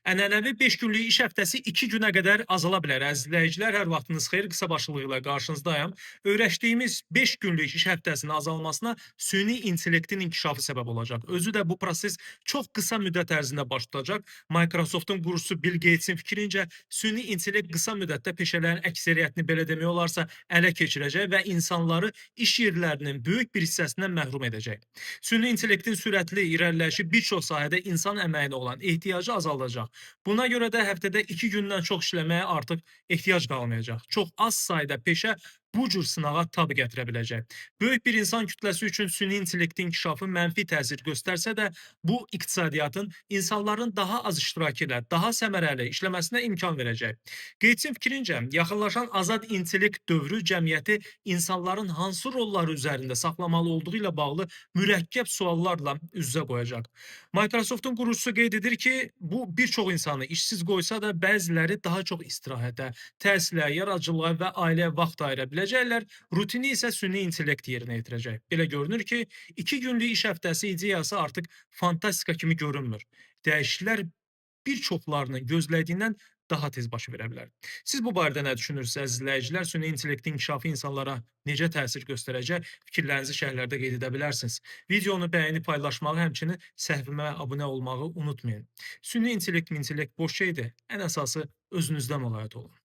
Ənənəvi 5 günlük iş həftəsi 2 günə qədər azala bilər. Əziz izləyicilər, hər vaxtınız xeyir. Qısa başlığı ilə qarşınızdayım. Öyrəşdiyimiz 5 günlük iş həftəsinin azalmasına süni intellektin inkişafı səbəb olacaq. Özü də bu proses çox qısa müddət ərzində baş tutacaq. Microsoftun qurucusu Bill Gatesin fikrincə, süni intellekt qısa müddətdə peşələrin əksəriyyətini belə demək olarsa ələ keçirəcək və insanları iş yerlərinin böyük bir hissəsindən məhrum edəcək. Süni intellektin sürətli irəliləyişi bir çox sahədə insan əməyinə olan ehtiyacı azaldacaq. Buna görə də həftədə 2 gündən çox işləməyə artıq ehtiyac qalmayacaq. Çox az sayda peşə bu cür sınağa tab gətirə biləcək. Böyük bir insan kütləsi üçün süni intellektin inkişafı mənfi təsir göstərsə də, bu iqtisadiyyatın insanların daha az iştirakı ilə daha səmərəli işləməsinə imkan verəcək. Gatesin fikrincə, yaxınlaşan azad intellekt dövrü cəmiyyəti insanların hansı rolları üzərində saxlamalı olduğu ilə bağlı mürəkkəb suallarla üz-üzə qoyacaq. Microsoftun qurucusu qeyd edir ki, bu bir çox insanı işsiz qoysa da bəziləri daha çox istirahətə, təhsilə, yaradıcılığa və ailəyə vaxt ayıra biləcəklər, rutini isə süni intellekt yerinə yetirəcək. Belə görünür ki, 2 günlük iş həftəsi ideyası artıq fantastika kimi görünmür. Dəyişikliklər bir çoxlarının gözlədiyindən daha tez baş verə bilər. Siz bu barədə nə düşünürsünüz, əziz izləyicilər? Süni intellektin inkişafı insanlara necə təsir göstərəcək? Fikirlərinizi şərhlərdə qeyd edə bilərsiniz. Videonu bəyənib paylaşmağı, həmçinin səhifəmə abunə olmağı unutmayın. Süni intellekt boş şeydir. Ən əsası özünüzdən muğayət olun.